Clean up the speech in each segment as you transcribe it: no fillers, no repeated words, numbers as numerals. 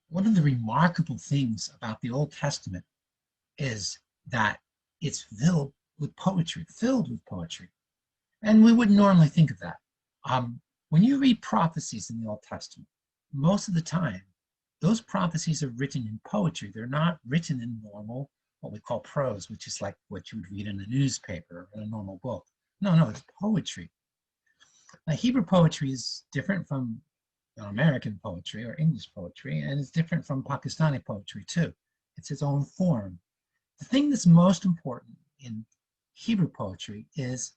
One of the remarkable things about the Old Testament is that it's filled with poetry. And we wouldn't normally think of that. When you read prophecies in the Old Testament, most of the time, those prophecies are written in poetry. They're not written in normal, what we call prose, which is like what you would read in a newspaper or in a normal book. No, it's poetry. Now, Hebrew poetry is different from American poetry or English poetry, and it's different from Pakistani poetry too. It's its own form. The thing that's most important in Hebrew poetry is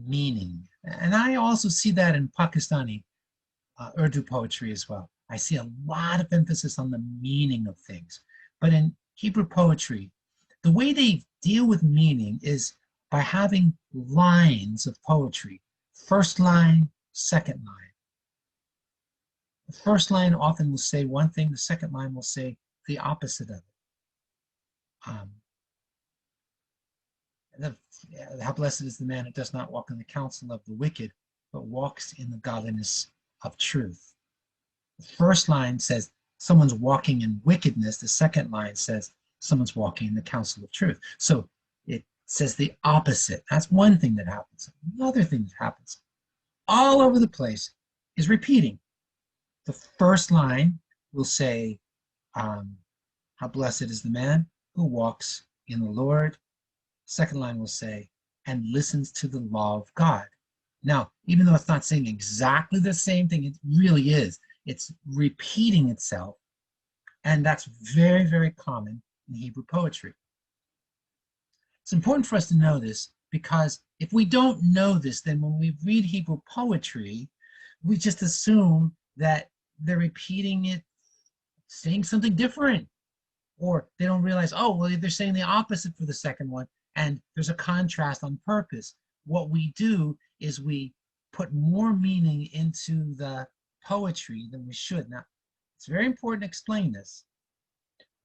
meaning. And I also see that in Pakistani Urdu poetry as well. I see a lot of emphasis on the meaning of things. But in Hebrew poetry, the way they deal with meaning is by having lines of poetry. First line, second line. The first line often will say one thing, the second line will say the opposite of it. How blessed is the man who does not walk in the counsel of the wicked, but walks in the godliness of truth. The first line says someone's walking in wickedness. The second line says someone's walking in the counsel of truth. So it says the opposite. That's one thing that happens. Another thing that happens all over the place is repeating. The first line will say, how blessed is the man who walks in the Lord. Second line will say, and listens to the law of God. Now, even though it's not saying exactly the same thing, it really is. It's repeating itself, and that's very, very common in Hebrew poetry. It's important for us to know this because if we don't know this, then when we read Hebrew poetry, we just assume that they're repeating it, saying something different. Or they don't realize, oh, well, they're saying the opposite for the second one, and there's a contrast on purpose. What we do is we put more meaning into the poetry than we should. Now, it's very important to explain this.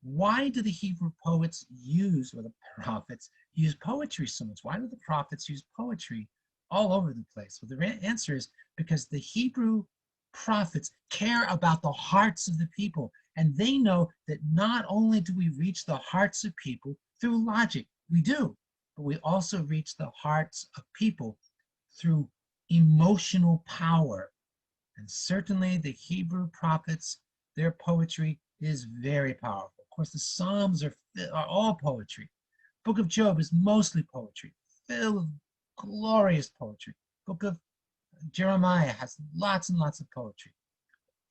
Why do the Hebrew poets use, or the prophets, use poetry so much? Why do the prophets use poetry all over the place? Well, the answer is because the Hebrew prophets care about the hearts of the people, and they know that not only do we reach the hearts of people through logic, we do, but we also reach the hearts of people through emotional power. And certainly the Hebrew prophets, their poetry is very powerful. Of course, the Psalms are all poetry. Book of Job is mostly poetry, filled with glorious poetry. Book of Jeremiah has lots and lots of poetry.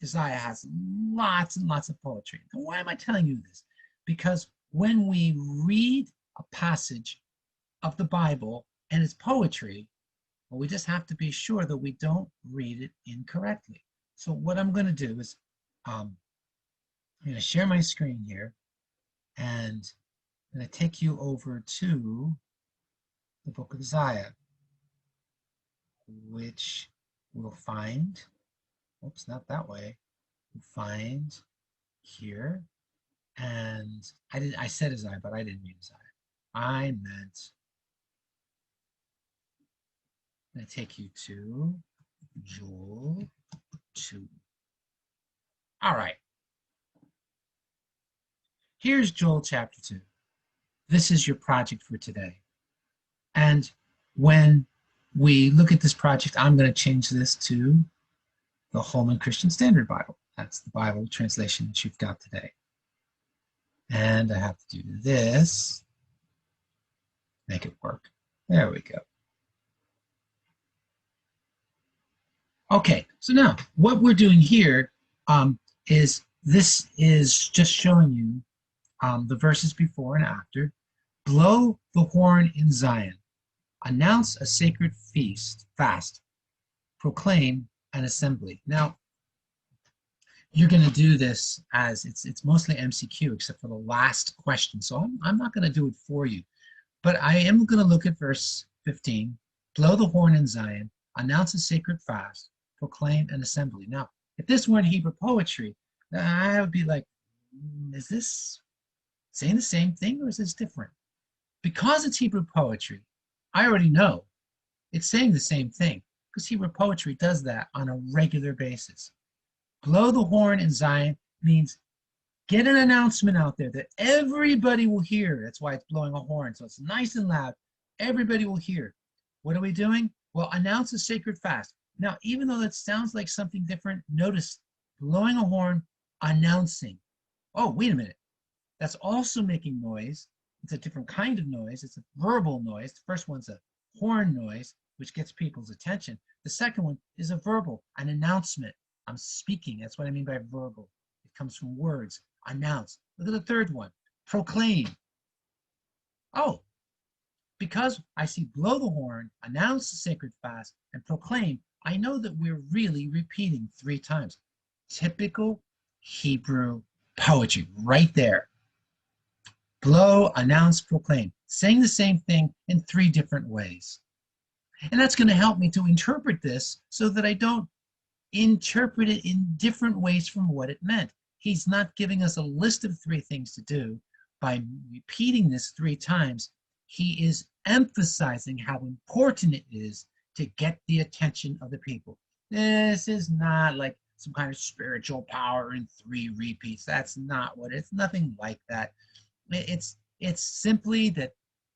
Isaiah has lots and lots of poetry. And why am I telling you this? Because when we read a passage of the Bible and it's poetry, well, we just have to be sure that we don't read it incorrectly. So what I'm going to do is I'm going to share my screen here, and I'm going to take you over to the book of Isaiah, which we'll find, oops, not that way, we'll find here. And I said Isaiah, but I didn't mean Isaiah. I meant, I'm going to take you to Joel 2. All right. Here's Joel chapter 2. This is your project for today. And when we look at this project, I'm going to change this to the Holman Christian Standard Bible. That's the Bible translation that you've got today. And I have to do this, make it work. There we go. Okay, so now what we're doing here is this is just showing you the verses before and after. Blow the horn in Zion. Announce a sacred fast. Proclaim an assembly. Now, you're going to do this as it's mostly MCQ except for the last question. So I'm not going to do it for you. But I am going to look at verse 15. Blow the horn in Zion. Announce a sacred fast. Proclaim an assembly. Now, if this weren't Hebrew poetry, I would be like, is this saying the same thing or is this different? Because it's Hebrew poetry, I already know it's saying the same thing because Hebrew poetry does that on a regular basis. Blow the horn in Zion. means get an announcement out there that everybody will hear. That's why it's blowing a horn. So it's nice and loud. Everybody will hear. What are we doing? Well, announce a sacred fast. Now, even though that sounds like something different, notice blowing a horn, announcing. Oh, wait a minute. That's also making noise. It's a different kind of noise. It's a verbal noise. The first one's a horn noise, which gets people's attention. The second one is a verbal, an announcement. I'm speaking. That's what I mean by verbal. It comes from words. Announce. Look at the third one. Proclaim. Oh, because I see blow the horn, announce the sacred fast, and proclaim, I know that we're really repeating 3 times. Typical Hebrew poetry right there. Blow, announce, proclaim. Saying the same thing in 3 different ways. And that's going to help me to interpret this so that I don't interpret it in different ways from what it meant. He's not giving us a list of 3 things to do. By repeating this 3 times, he is emphasizing how important it is to get the attention of the people. This is not like some kind of spiritual power in 3 repeats. That's not what it's nothing like that. It's simply that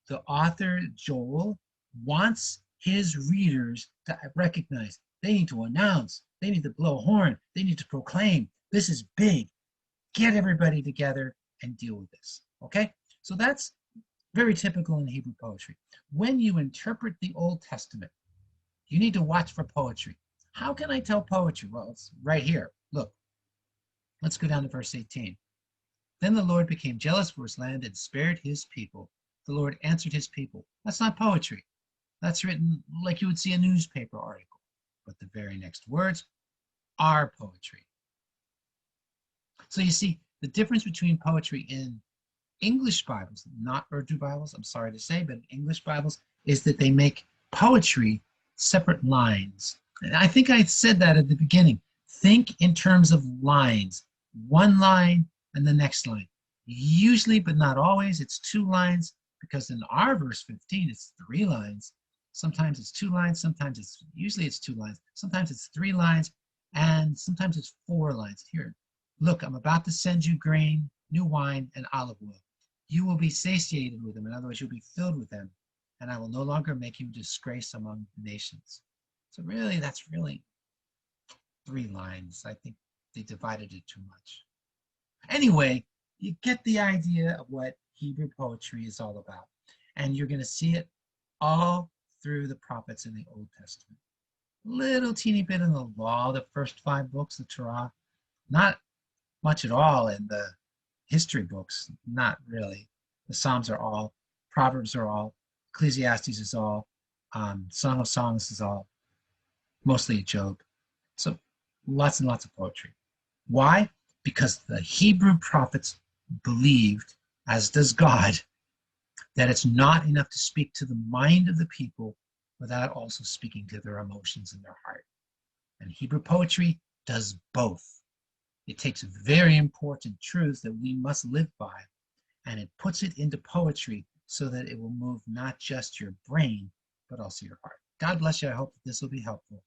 the author, Joel, wants his readers to recognize they need to announce, they need to blow a horn, they need to proclaim. This is big. Get everybody together and deal with this. Okay? So that's very typical in Hebrew poetry. When you interpret the Old Testament, you need to watch for poetry. How can I tell poetry? Well, it's right here. Look, let's go down to verse 18. Then the Lord became jealous for his land and spared his people. The Lord answered his people. That's not poetry. That's written like you would see a newspaper article. But the very next words are poetry. So you see, the difference between poetry in English Bibles, not Urdu Bibles, I'm sorry to say, but English Bibles, is that they make poetry separate lines. And I think I said that at the beginning. Think in terms of lines. One line and the next line. Usually, but not always, it's 2 lines, because in our verse 15, it's 3 lines. Sometimes it's 2 lines, usually it's 2 lines. Sometimes it's 3 lines, and sometimes it's 4 lines. Here, look, I'm about to send you grain, new wine, and olive oil. You will be satiated with them. In other words, you'll be filled with them, and I will no longer make you disgrace among the nations. So really, that's really 3 lines. I think they divided it too much. Anyway, you get the idea of what Hebrew poetry is all about. And you're going to see it all through the prophets in the Old Testament. Little teeny bit in the law, the first 5 books, the Torah. Not much at all in the history books, not really. The Psalms are all, Proverbs are all, Ecclesiastes is all, Song of Songs is all, mostly Job. So lots and lots of poetry. Why? Because the Hebrew prophets believed, as does God, that it's not enough to speak to the mind of the people without also speaking to their emotions and their heart. And Hebrew poetry does both. It takes very important truths that we must live by, and it puts it into poetry so that it will move not just your brain, but also your heart. God bless you. I hope that this will be helpful.